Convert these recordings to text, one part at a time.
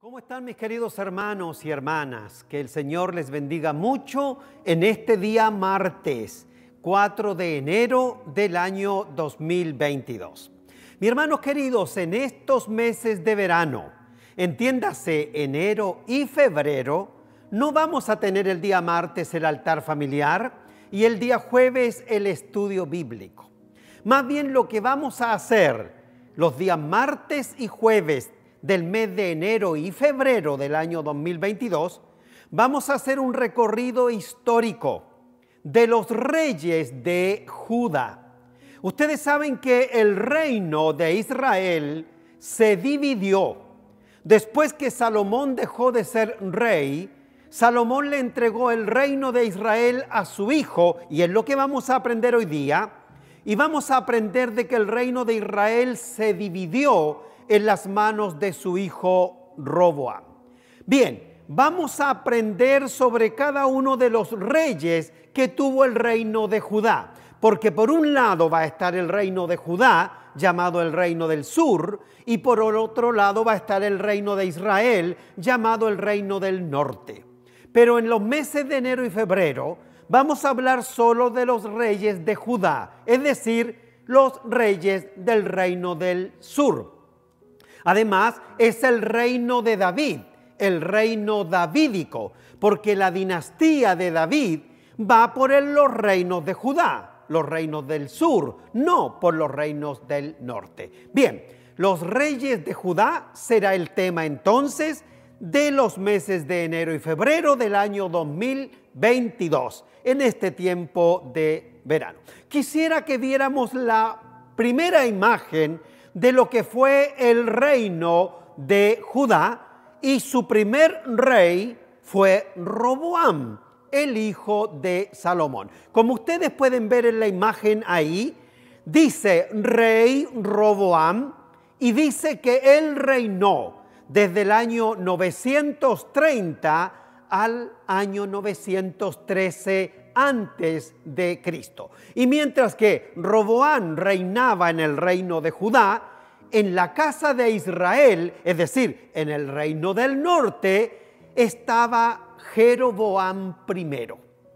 ¿Cómo están mis queridos hermanos y hermanas? Que el Señor les bendiga mucho en este día martes 4 de enero del año 2022. Mis hermanos queridos, en estos meses de verano, entiéndase enero y febrero, no vamos a tener el día martes el altar familiar y el día jueves el estudio bíblico. Más bien lo que vamos a hacer los días martes y jueves del mes de enero y febrero del año 2022, vamos a hacer un recorrido histórico de los reyes de Judá. Ustedes saben que el reino de Israel se dividió. Después que Salomón dejó de ser rey, Salomón le entregó el reino de Israel a su hijo, y es lo que vamos a aprender hoy día, y vamos a aprender de que el reino de Israel se dividió en las manos de su hijo Roboam. Bien, vamos a aprender sobre cada uno de los reyes que tuvo el reino de Judá, porque por un lado va a estar el reino de Judá, llamado el reino del sur, y por otro lado va a estar el reino de Israel, llamado el reino del norte. Pero en los meses de enero y febrero vamos a hablar solo de los reyes de Judá, es decir, los reyes del reino del sur. Además, es el reino de David, el reino davídico, porque la dinastía de David va por los reinos de Judá, los reinos del sur, no por los reinos del norte. Bien, los reyes de Judá será el tema entonces de los meses de enero y febrero del año 2022, en este tiempo de verano. Quisiera que viéramos la primera imagen de lo que fue el reino de Judá, y su primer rey fue Roboam, el hijo de Salomón. Como ustedes pueden ver en la imagen ahí, dice rey Roboam, y dice que él reinó desde el año 930 al año 913 antes de Cristo. Y mientras que Roboam reinaba en el reino de Judá, en la casa de Israel, es decir, en el reino del norte, estaba Jeroboam I.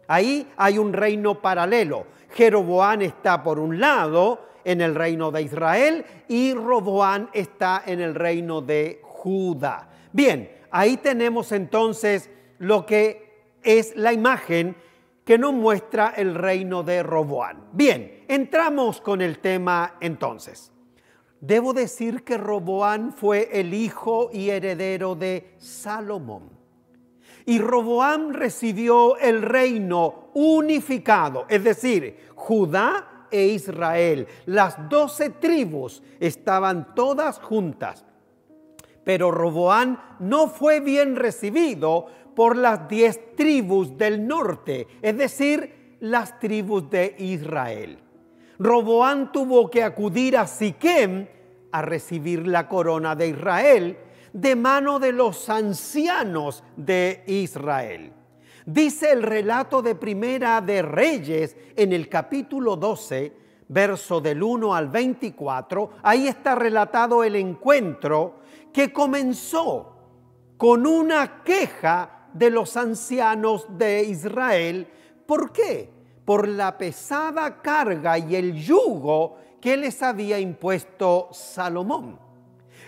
Ahí hay un reino paralelo. Jeroboam está por un lado en el reino de Israel y Roboam está en el reino de Judá. Bien, ahí tenemos entonces lo que es la imagen que nos muestra el reino de Roboam. Bien, entramos con el tema entonces. Debo decir que Roboam fue el hijo y heredero de Salomón. Y Roboam recibió el reino unificado, es decir, Judá e Israel. Las 12 tribus estaban todas juntas. Pero Roboam no fue bien recibido por las 10 tribus del norte, es decir, las tribus de Israel. Roboam tuvo que acudir a Siquem a recibir la corona de Israel de mano de los ancianos de Israel. Dice el relato de Primera de Reyes en el capítulo 12, verso del 1 al 24, ahí está relatado el encuentro que comenzó con una queja de los ancianos de Israel. ¿Por qué? Por la pesada carga y el yugo que les había impuesto Salomón.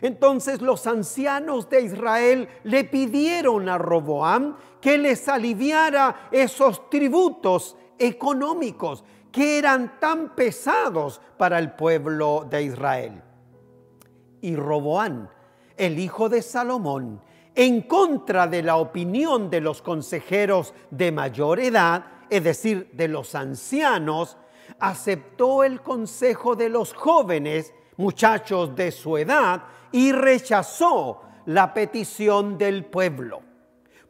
Entonces los ancianos de Israel le pidieron a Roboam que les aliviara esos tributos económicos que eran tan pesados para el pueblo de Israel. Y Roboam, el hijo de Salomón, en contra de la opinión de los consejeros de mayor edad, es decir, de los ancianos, aceptó el consejo de los jóvenes, muchachos de su edad, y rechazó la petición del pueblo.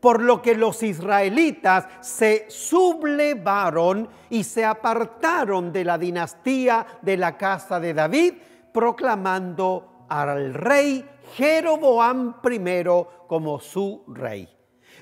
Por lo que los israelitas se sublevaron y se apartaron de la dinastía de la casa de David, proclamando al rey Jeroboam I como su rey.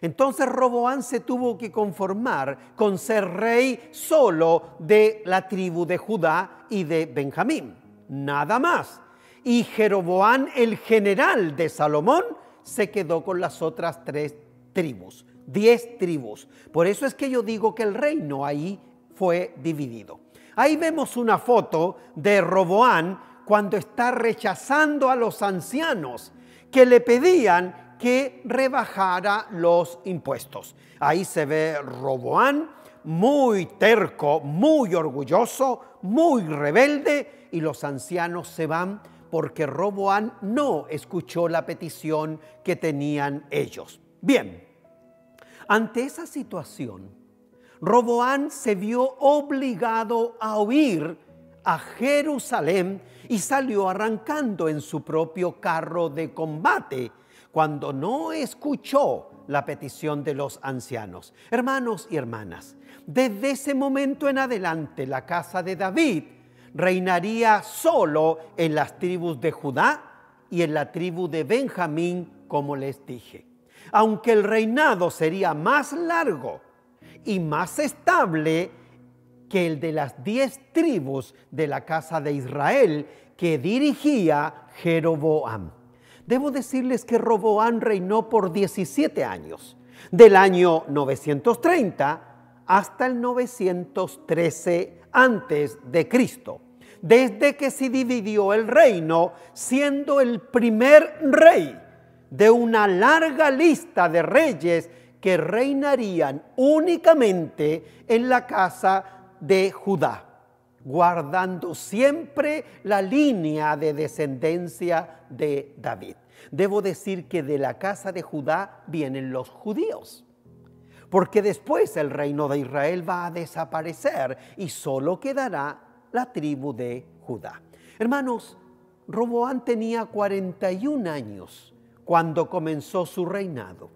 Entonces Roboam se tuvo que conformar con ser rey solo de la tribu de Judá y de Benjamín, nada más. Y Jeroboam, el general de Salomón, se quedó con las otras 3 tribus, 10 tribus. Por eso es que yo digo que el reino ahí fue dividido. Ahí vemos una foto de Roboam cuando está rechazando a los ancianos que le pedían que rebajara los impuestos. Ahí se ve Roboam muy terco, muy orgulloso, muy rebelde, y los ancianos se van porque Roboam no escuchó la petición que tenían ellos. Bien, ante esa situación, Roboam se vio obligado a huir a Jerusalén y salió arrancando en su propio carro de combate cuando no escuchó la petición de los ancianos. Hermanos y hermanas, desde ese momento en adelante la casa de David reinaría solo en las tribus de Judá y en la tribu de Benjamín, como les dije. Aunque el reinado sería más largo y más estable que el de las 10 tribus de la casa de Israel que dirigía Jeroboam. Debo decirles que Roboam reinó por 17 años, del año 930 hasta el 913 antes de Cristo, desde que se dividió el reino, siendo el primer rey de una larga lista de reyes que reinarían únicamente en la casa de Judá, guardando siempre la línea de descendencia de David. Debo decir que de la casa de Judá vienen los judíos, porque después el reino de Israel va a desaparecer y solo quedará la tribu de Judá. Hermanos, Roboam tenía 41 años cuando comenzó su reinado.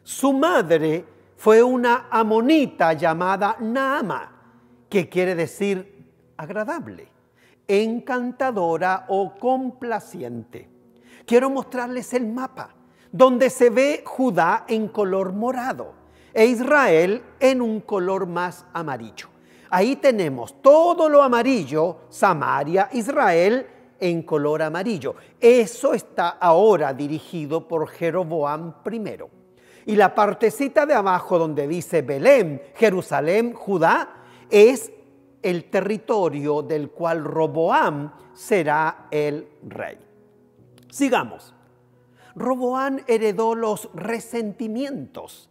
Su madre fue una amonita llamada Naama, que quiere decir agradable, encantadora o complaciente. Quiero mostrarles el mapa, donde se ve Judá en color morado e Israel en un color más amarillo. Ahí tenemos todo lo amarillo, Samaria, Israel en color amarillo. Eso está ahora dirigido por Jeroboam I. Y la partecita de abajo donde dice Belén, Jerusalén, Judá, es el territorio del cual Roboam será el rey. Sigamos. Roboam heredó los resentimientos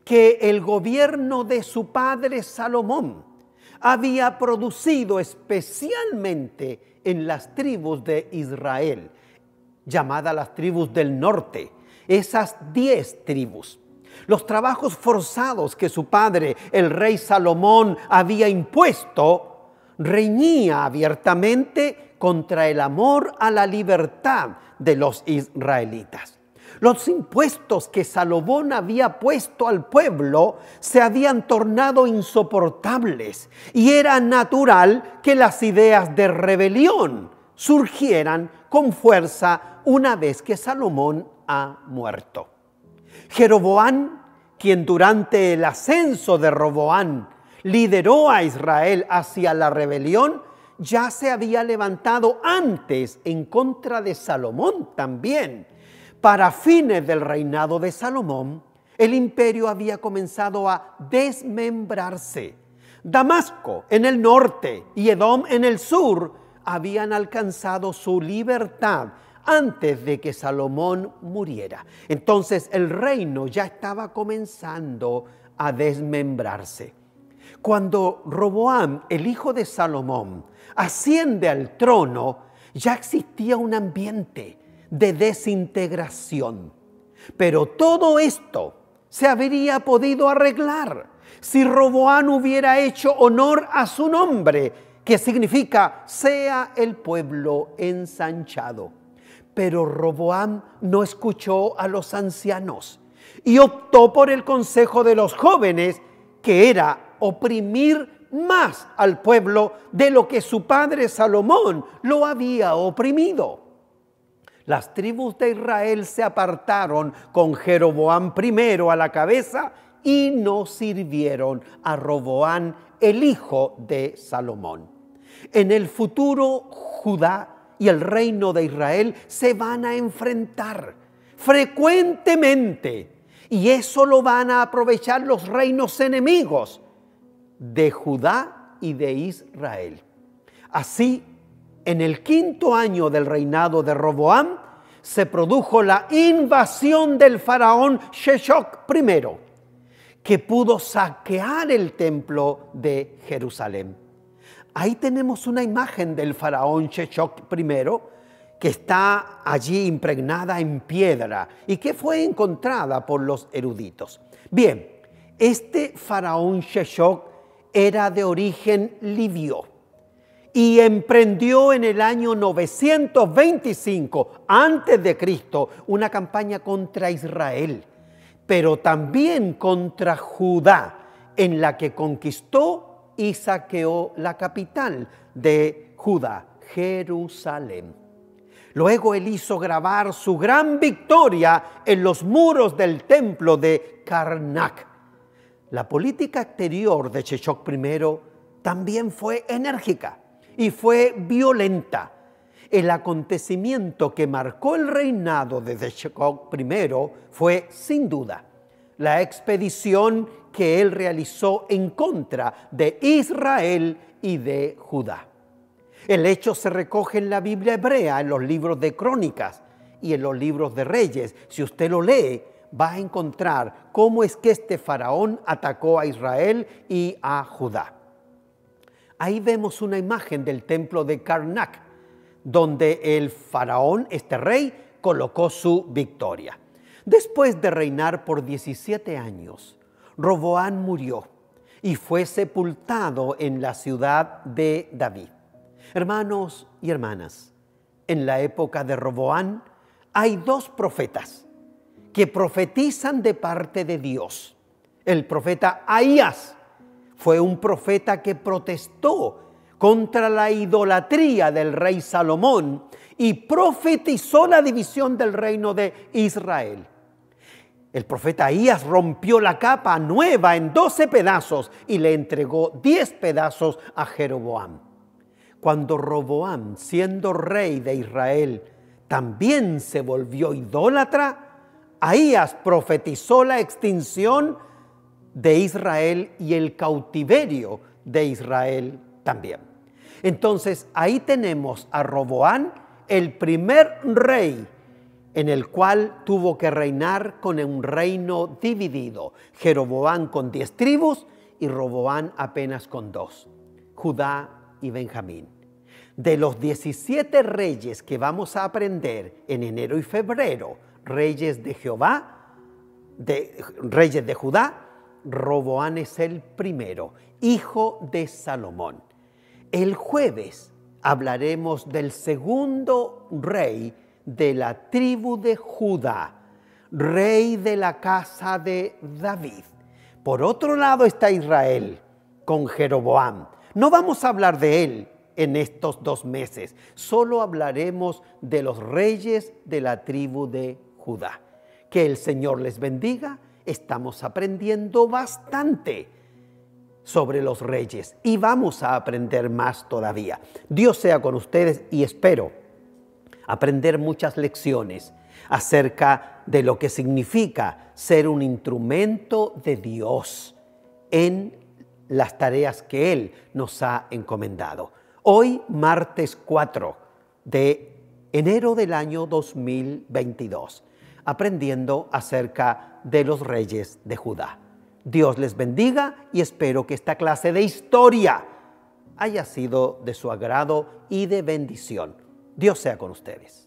que el gobierno de su padre Salomón había producido especialmente en las tribus de Israel, llamadas las tribus del norte, esas 10 tribus. Los trabajos forzados que su padre, el rey Salomón, había impuesto, reñía abiertamente contra el amor a la libertad de los israelitas. Los impuestos que Salomón había puesto al pueblo se habían tornado insoportables y era natural que las ideas de rebelión surgieran con fuerza una vez que Salomón ha muerto. Jeroboam, quien durante el ascenso de Roboam lideró a Israel hacia la rebelión, ya se había levantado antes en contra de Salomón también. Para fines del reinado de Salomón, el imperio había comenzado a desmembrarse. Damasco en el norte y Edom en el sur habían alcanzado su libertad antes de que Salomón muriera. Entonces el reino ya estaba comenzando a desmembrarse. Cuando Roboam, el hijo de Salomón, asciende al trono, ya existía un ambiente de desintegración. Pero todo esto se habría podido arreglar si Roboam hubiera hecho honor a su nombre, que significa sea el pueblo ensanchado. Pero Roboam no escuchó a los ancianos y optó por el consejo de los jóvenes, que era oprimir más al pueblo de lo que su padre Salomón lo había oprimido. Las tribus de Israel se apartaron con Jeroboam I a la cabeza y no sirvieron a Roboam, el hijo de Salomón. En el futuro, Judá y el reino de Israel se van a enfrentar, frecuentemente. Y eso lo van a aprovechar los reinos enemigos de Judá y de Israel. Así, en el 5.º año del reinado de Roboam, se produjo la invasión del faraón Sheshok I, que pudo saquear el templo de Jerusalén. Ahí tenemos una imagen del faraón Sheshok I, que está allí impregnada en piedra y que fue encontrada por los eruditos. Bien, este faraón Sheshok era de origen libio y emprendió en el año 925 a.C. una campaña contra Israel, pero también contra Judá, en la que conquistó y saqueó la capital de Judá, Jerusalén. Luego él hizo grabar su gran victoria en los muros del templo de Karnak. La política exterior de Sheshok I también fue enérgica y fue violenta. El acontecimiento que marcó el reinado de Sheshok I fue, sin duda, la expedición que él realizó en contra de Israel y de Judá. El hecho se recoge en la Biblia hebrea, en los libros de Crónicas y en los libros de Reyes. Si usted lo lee, va a encontrar cómo es que este faraón atacó a Israel y a Judá. Ahí vemos una imagen del templo de Karnak, donde el faraón, este rey, colocó su victoria. Después de reinar por 17 años, Roboam murió y fue sepultado en la ciudad de David. Hermanos y hermanas, en la época de Roboam hay dos profetas que profetizan de parte de Dios. El profeta Ahías fue un profeta que protestó contra la idolatría del rey Salomón y profetizó la división del reino de Israel. El profeta Ahías rompió la capa nueva en 12 pedazos y le entregó 10 pedazos a Jeroboam. Cuando Roboam, siendo rey de Israel, también se volvió idólatra, Ahías profetizó la extinción de Israel y el cautiverio de Israel también. Entonces, ahí tenemos a Roboam, el primer rey en el cual tuvo que reinar con un reino dividido. Jeroboam con 10 tribus y Roboam apenas con 2, Judá y Benjamín. De los 17 reyes que vamos a aprender en enero y febrero, reyes de reyes de Judá, Roboam es el primero, hijo de Salomón. El jueves hablaremos del segundo rey de la tribu de Judá, rey de la casa de David. Por otro lado está Israel con Jeroboam. No vamos a hablar de él en estos 2 meses, solo hablaremos de los reyes de la tribu de Judá. Que el Señor les bendiga. Estamos aprendiendo bastante sobre los reyes y vamos a aprender más todavía. Dios sea con ustedes y espero aprender muchas lecciones acerca de lo que significa ser un instrumento de Dios en las tareas que Él nos ha encomendado. Hoy, martes 4 de enero del año 2022, aprendiendo acerca de los reyes de Judá. Dios les bendiga y espero que esta clase de historia haya sido de su agrado y de bendición. Dios sea con ustedes.